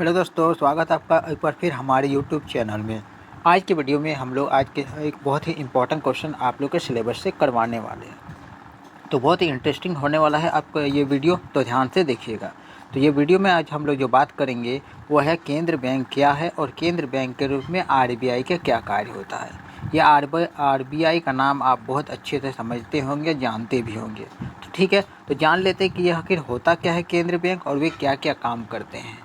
Hello दोस्तों, स्वागत है आपका एक बार फिर हमारे यूट्यूब चैनल में। आज की वीडियो में हम लोग आज के एक बहुत ही इम्पोर्टेंट क्वेश्चन आप लोग के सिलेबस से करवाने वाले हैं। तो बहुत ही इंटरेस्टिंग होने वाला है आपका ये वीडियो, तो ध्यान से देखिएगा। तो ये वीडियो में आज हम लोग जो बात करेंगे वो है केंद्र बैंक क्या है और केंद्र बैंक के रूप में आरबीआई का क्या कार्य होता है। ये आरबीआई का नाम आप बहुत अच्छे से समझते होंगे, जानते भी होंगे। तो ठीक है, तो जान लेते हैं कि यह आखिर होता क्या है केंद्र बैंक और वे क्या क्या काम करते हैं।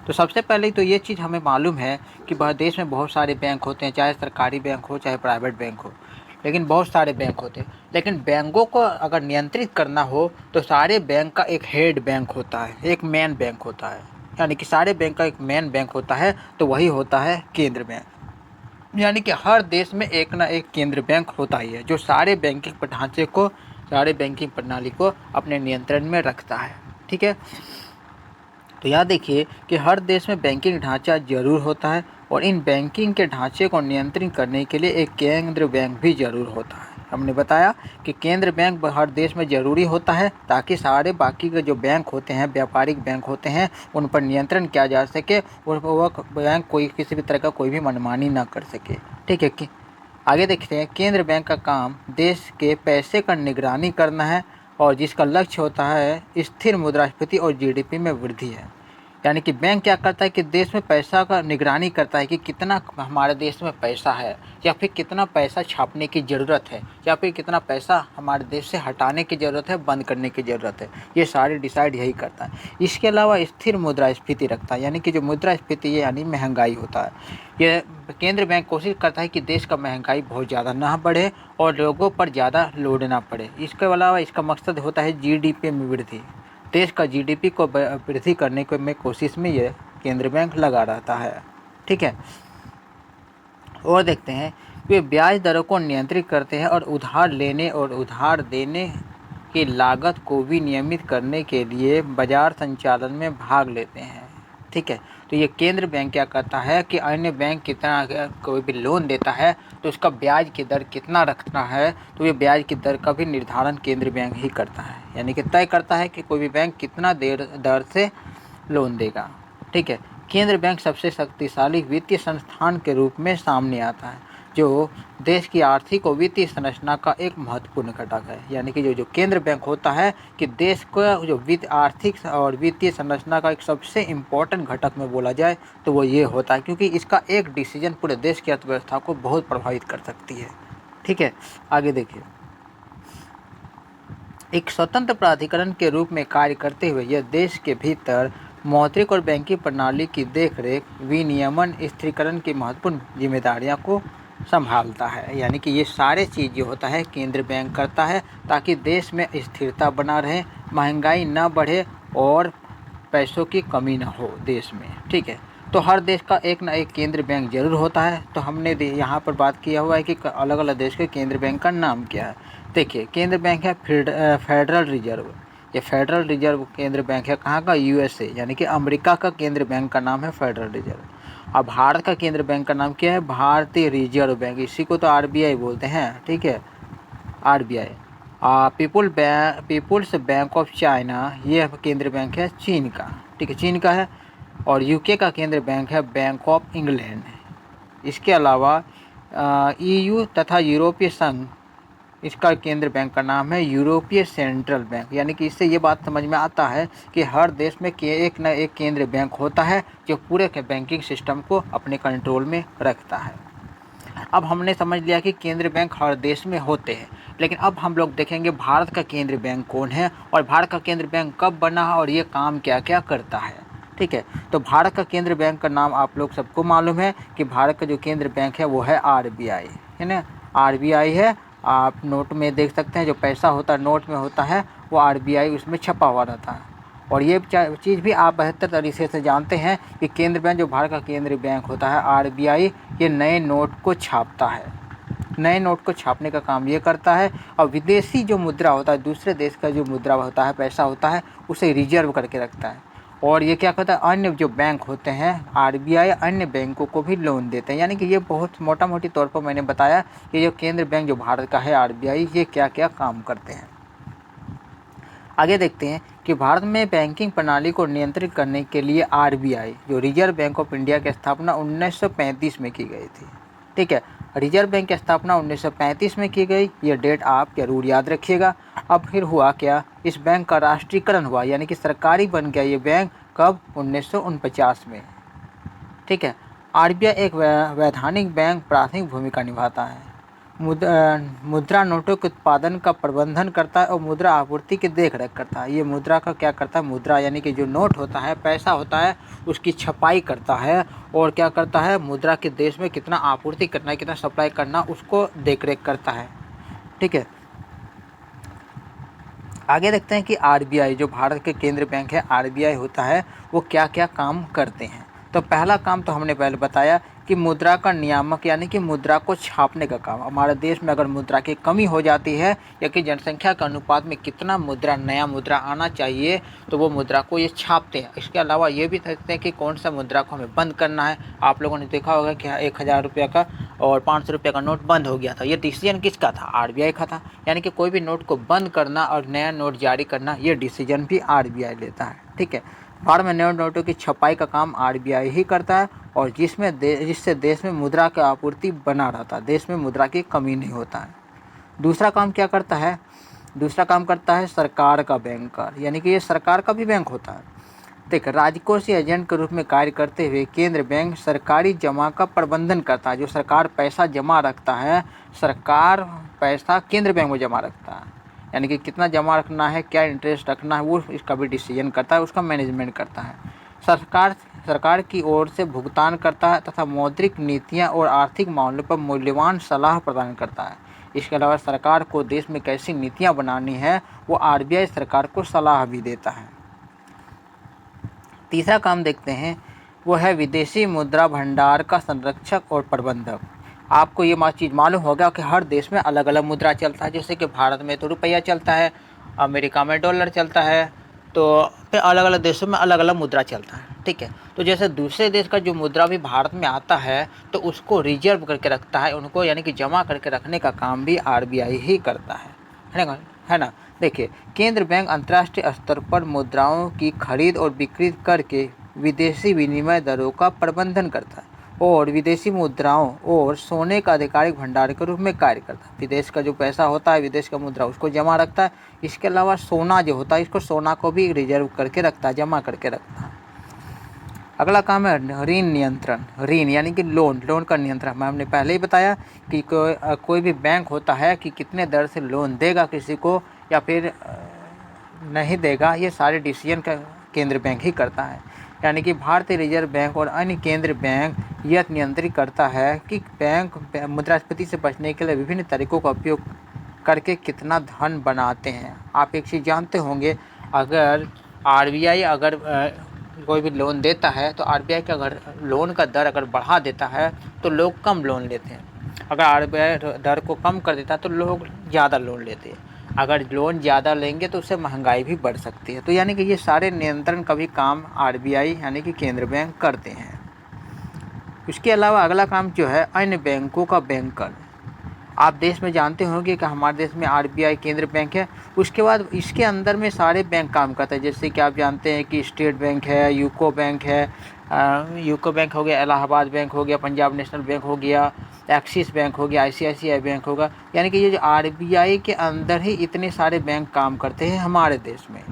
तो सबसे पहले तो ये चीज़ हमें मालूम है कि देश में बहुत सारे बैंक होते हैं, चाहे सरकारी बैंक हो चाहे प्राइवेट बैंक हो, लेकिन बहुत सारे बैंक होते हैं। लेकिन बैंकों को अगर नियंत्रित करना हो तो सारे बैंक का एक हेड बैंक होता है, एक मेन बैंक होता है। यानी कि सारे बैंक का एक मेन बैंक होता है, तो वही होता है केंद्र बैंक। यानी कि हर देश में एक ना एक केंद्र बैंक होता ही है, जो सारे बैंकिंग ढांचे को, सारे बैंकिंग प्रणाली को अपने नियंत्रण में रखता है। ठीक है, तो यहाँ देखिए कि हर देश में बैंकिंग ढांचा जरूर होता है और इन बैंकिंग के ढांचे को नियंत्रित करने के लिए एक केंद्र बैंक भी जरूर होता है। हमने बताया कि केंद्र बैंक हर देश में ज़रूरी होता है ताकि सारे बाकी के जो बैंक होते हैं, व्यापारिक बैंक होते हैं, उन पर नियंत्रण किया जा सके और वह बैंक कोई किसी भी तरह का कोई भी मनमानी ना कर सके। ठीक है कि आगे देखते हैं, केंद्र बैंक का काम देश के पैसे का निगरानी करना है और जिसका लक्ष्य होता है स्थिर मुद्रास्फीति और जीडीपी में वृद्धि है। यानी कि बैंक क्या करता है कि देश में पैसा का निगरानी करता है कि कितना हमारे देश में पैसा है, या फिर कितना पैसा छापने की ज़रूरत है, या फिर कितना पैसा हमारे देश से हटाने की ज़रूरत है, बंद करने की ज़रूरत है। ये सारे डिसाइड यही करता है। इसके अलावा स्थिर मुद्रास्फीति रखता है, यानी कि जो मुद्रास्फीति यानी महंगाई होता है। ये केंद्र बैंक कोशिश करता है कि देश का महंगाई बहुत ज़्यादा ना बढ़े और लोगों पर ज़्यादा लोड ना पड़े। इसके अलावा इसका मकसद होता है जीडीपी में वृद्धि, देश का जीडीपी को वृद्धि करने को में कोशिश में ये केंद्र बैंक लगा रहता है। ठीक है, और देखते हैं वे ब्याज दरों को नियंत्रित करते हैं और उधार लेने और उधार देने की लागत को भी नियमित करने के लिए बाजार संचालन में भाग लेते हैं। ठीक है, तो ये केंद्र बैंक क्या करता है कि अन्य बैंक कितना कोई भी लोन देता है तो उसका ब्याज की दर कितना रखना है, तो ये ब्याज की दर का भी निर्धारण केंद्र बैंक ही करता है। यानी कि तय करता है कि कोई भी बैंक कितना दर से लोन देगा। ठीक है, केंद्र बैंक सबसे शक्तिशाली वित्तीय संस्थान के रूप में सामने आता है, जो देश की आर्थिक और वित्तीय संरचना का एक महत्वपूर्ण घटक है। यानी कि जो केंद्र बैंक होता है कि देश को जो आर्थिक और वित्तीय संरचना का एक सबसे इम्पोर्टेंट घटक में बोला जाए तो वो ये होता है, क्योंकि इसका एक डिसीजन पूरे देश की अर्थव्यवस्था को बहुत प्रभावित कर सकती है। ठीक है, आगे देखिए, एक स्वतंत्र प्राधिकरण के रूप में कार्य करते हुए यह देश के भीतर मौद्रिक और बैंकिंग प्रणाली की देखरेख, विनियमन, स्थिरीकरण की महत्वपूर्ण जिम्मेदारियां को संभालता है। यानी कि ये सारे चीज़ जो होता है केंद्र बैंक करता है ताकि देश में स्थिरता बना रहे, महंगाई ना बढ़े और पैसों की कमी ना हो देश में। ठीक है, तो हर देश का एक ना एक केंद्र बैंक जरूर होता है। तो हमने यहाँ पर बात किया हुआ है कि अलग अलग देश के केंद्र बैंक का नाम क्या है। देखिए, केंद्र बैंक है फेडरल रिजर्व। ये फेडरल रिजर्व केंद्र बैंक है कहाँ का? यूएसए, यानी कि अमेरिका का केंद्र बैंक का नाम है फेडरल रिजर्व। अब भारत का केंद्र बैंक का नाम क्या है? भारतीय रिजर्व बैंक, इसी को तो आरबीआई बोलते हैं। ठीक है, RBI. People's bank of China, ये केंद्र बैंक है चीन का। ठीक है, चीन का है। और यूके का केंद्र बैंक है बैंक ऑफ इंग्लैंड। इसके अलावा ईयू तथा यूरोपीय संघ, इसका केंद्र बैंक का नाम है यूरोपीय सेंट्रल बैंक। यानी कि इससे ये बात समझ में आता है कि हर देश में एक न एक केंद्र बैंक होता है जो पूरे के बैंकिंग सिस्टम को अपने कंट्रोल में रखता है। अब हमने समझ लिया कि केंद्र बैंक हर देश में होते हैं, लेकिन अब हम लोग देखेंगे भारत का केंद्र बैंक कौन है और भारत का केंद्र बैंक कब बना है और ये काम क्या क्या करता है। ठीक है, तो भारत का केंद्र बैंक का नाम आप लोग सबको मालूम है कि भारत का जो केंद्र बैंक है वो है आरबीआई, है ना। आरबीआई है, आप नोट में देख सकते हैं जो पैसा होता है नोट में होता है वो आरबीआई उसमें छपा हुआ रहता है। और ये चीज़ भी आप बेहतर तरीके से जानते हैं कि केंद्र बैंक, जो भारत का केंद्रीय बैंक होता है आरबीआई, ये नए नोट को छापता है। नए नोट को छापने का काम ये करता है। और विदेशी जो मुद्रा होता है, दूसरे देश का जो मुद्रा होता है, पैसा होता है, उसे रिजर्व करके रखता है। और ये क्या करता है, अन्य जो बैंक होते हैं आरबीआई अन्य बैंकों को भी लोन देते हैं। यानी कि ये बहुत मोटा मोटी तौर पर मैंने बताया कि जो केंद्र बैंक जो भारत का है आरबीआई, ये क्या क्या काम करते हैं। आगे देखते हैं कि भारत में बैंकिंग प्रणाली को नियंत्रित करने के लिए आरबीआई जो रिजर्व बैंक ऑफ इंडिया की स्थापना 1935 में की गई थी। ठीक है, रिजर्व बैंक की स्थापना 1935 में की गई, ये डेट आप जरूर याद रखिएगा। अब फिर हुआ क्या, इस बैंक का राष्ट्रीयकरण हुआ, यानी कि सरकारी बन गया ये बैंक कब, 1949 में। ठीक है, आरबीआई एक वैधानिक बैंक प्राथमिक भूमिका निभाता है। मुद्रा नोटों के उत्पादन का प्रबंधन करता है और मुद्रा आपूर्ति की देखरेख करता है। ये मुद्रा का क्या करता है, मुद्रा यानी कि जो नोट होता है, पैसा होता है, उसकी छपाई करता है और क्या करता है, मुद्रा के देश में कितना आपूर्ति करना है, कितना सप्लाई करना, उसको देखरेख करता है। ठीक है, आगे देखते हैं कि आरबीआई जो भारत के केंद्रीय बैंक है, आरबीआई होता है, वो क्या क्या काम करते हैं। तो पहला काम तो हमने पहले बताया कि मुद्रा का नियामक, यानी कि मुद्रा को छापने का काम। हमारे देश में अगर मुद्रा की कमी हो जाती है या कि जनसंख्या के अनुपात में कितना मुद्रा, नया मुद्रा आना चाहिए, तो वो मुद्रा को ये छापते हैं। इसके अलावा ये भी देखते हैं कि कौन सा मुद्रा को हमें बंद करना है। आप लोगों ने देखा होगा कि 1000 रुपये का और 500 रुपये का नोट बंद हो गया था, ये डिसीजन किसका था, आरबीआई का था। यानी कि कोई भी नोट को बंद करना और नया नोट जारी करना, ये डिसीजन भी आरबीआई लेता है। ठीक है, भारत में नए नोटों की छपाई का काम आरबीआई ही करता है और जिससे देश में मुद्रा की आपूर्ति बना रहता है, देश में मुद्रा की कमी नहीं होता है। दूसरा काम क्या करता है, दूसरा काम करता है सरकार का बैंकर, यानी कि ये सरकार का भी बैंक होता है। देख, राजकोषीय एजेंट के रूप में कार्य करते हुए केंद्र बैंक सरकारी जमा का प्रबंधन करता है। जो सरकार पैसा जमा रखता है, सरकार पैसा केंद्र बैंक में जमा रखता है, यानी कि कितना जमा रखना है, क्या इंटरेस्ट रखना है, वो इसका भी डिसीजन करता है, उसका मैनेजमेंट करता है। सरकार की ओर से भुगतान करता है तथा मौद्रिक नीतियाँ और आर्थिक मामलों पर मूल्यवान सलाह प्रदान करता है। इसके अलावा सरकार को देश में कैसी नीतियाँ बनानी है, वो आरबीआई सरकार को सलाह भी देता है। तीसरा काम देखते हैं, वो है विदेशी मुद्रा भंडार का संरक्षक और प्रबंधक। आपको ये चीज़ मालूम होगा कि हर देश में अलग अलग मुद्रा चलता है। जैसे कि भारत में तो रुपया चलता है, अमेरिका में डॉलर चलता है, तो फिर अलग अलग देशों में अलग अलग मुद्रा चलता है। ठीक है, तो जैसे दूसरे देश का जो मुद्रा भी भारत में आता है, तो उसको रिजर्व करके रखता है, उनको यानी कि जमा करके रखने का काम भी आरबीआई ही करता है ना। देखिए, केंद्र बैंक अंतर्राष्ट्रीय स्तर पर मुद्राओं की खरीद और बिक्री करके विदेशी विनिमय दरों का प्रबंधन करता है और विदेशी मुद्राओं और सोने का आधिकारिक भंडार के रूप में कार्य करता है। विदेश का जो पैसा होता है, विदेश का मुद्रा, उसको जमा रखता है। इसके अलावा सोना जो होता है, इसको सोना को भी रिजर्व करके रखता है, जमा करके रखता है। अगला काम है ऋण नियंत्रण। ऋण यानी कि लोन का नियंत्रण। हमने पहले ही बताया कि कोई भी बैंक होता है कि कितने दर से लोन देगा किसी को या फिर नहीं देगा, ये सारे डिसीजन का केंद्र बैंक ही करता है। यानी कि भारतीय रिजर्व बैंक और अन्य केंद्र बैंक यह नियंत्रित करता है कि बैंक मुद्रास्फीति से बचने के लिए विभिन्न तरीकों का उपयोग करके कितना धन बनाते हैं। आप एक चीज़ जानते होंगे, अगर आरबीआई कोई भी लोन देता है तो आरबीआई का अगर लोन का दर अगर बढ़ा देता है तो लोग कम लोन लेते हैं। अगर आरबीआई दर को कम कर देता है तो लोग ज़्यादा लोन लेते हैं। अगर लोन ज़्यादा लेंगे तो उससे महंगाई भी बढ़ सकती है। तो यानी कि ये सारे नियंत्रण का भी काम आरबीआई यानी कि केंद्र बैंक करते हैं। इसके अलावा अगला काम जो है अन्य बैंकों का बैंकर। आप देश में जानते होंगे कि हमारे देश में आरबीआई केंद्र बैंक है, उसके बाद इसके अंदर में सारे बैंक काम करते हैं। जैसे कि आप जानते हैं कि स्टेट बैंक है, यूको बैंक है, यूको बैंक हो गया, इलाहाबाद बैंक हो गया, पंजाब नेशनल बैंक हो गया, एक्सिस बैंक हो गया, आईसीआईसीआई बैंक होगा। यानी कि ये जो आरबीआई के अंदर ही इतने सारे बैंक काम करते हैं हमारे देश में।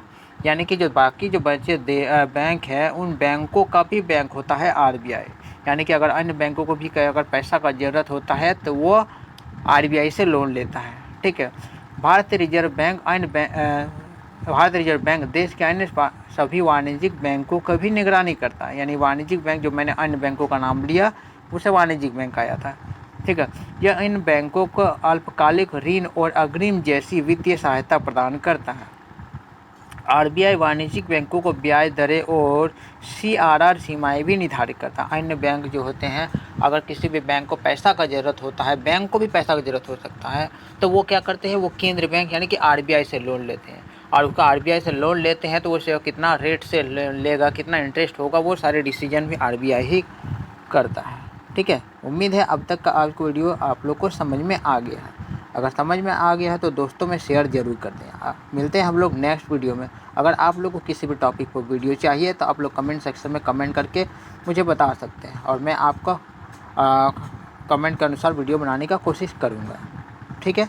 यानी कि जो बाकी जो बचे बैंक है, उन बैंकों का भी बैंक होता है आरबीआई। यानी कि अगर अन्य बैंकों को भी अगर पैसा का ज़रूरत होता है तो वो आरबीआई से लोन लेता है। ठीक है, भारतीय रिजर्व बैंक देश के अन्य सभी वाणिज्यिक बैंकों का भी निगरानी करता है। यानी वाणिज्यिक बैंक, जो मैंने अन्य बैंकों का नाम लिया, उसे वाणिज्यिक बैंक आया था। ठीक है, यह इन बैंकों को अल्पकालिक ऋण और अग्रिम जैसी वित्तीय सहायता प्रदान करता है। आरबीआई वाणिज्यिक बैंकों को ब्याज दरें और सीआरआर सीमाएं भी निर्धारित करता है। अन्य बैंक जो होते हैं, अगर किसी भी बैंक को पैसा का ज़रूरत होता है, बैंक को भी पैसा की ज़रूरत हो सकता है, तो वो क्या करते हैं, वो केंद्र बैंक यानी कि आरबीआई से लोन लेते हैं। और उसका आरबीआई से लोन लेते हैं तो वो कितना रेट से लेगा, कितना इंटरेस्ट होगा, वो सारे डिसीजन भी आरबीआई ही करता है। ठीक है, उम्मीद है अब तक का आपको वीडियो आप लोग को समझ में आ गया है। अगर समझ में आ गया है तो दोस्तों में शेयर ज़रूर कर दें। मिलते हैं हम लोग नेक्स्ट वीडियो में। अगर आप लोग को किसी भी टॉपिक पर वीडियो चाहिए तो आप लोग कमेंट सेक्शन में कमेंट करके मुझे बता सकते हैं और मैं आपका कमेंट के अनुसार वीडियो बनाने का कोशिश करूँगा। ठीक है।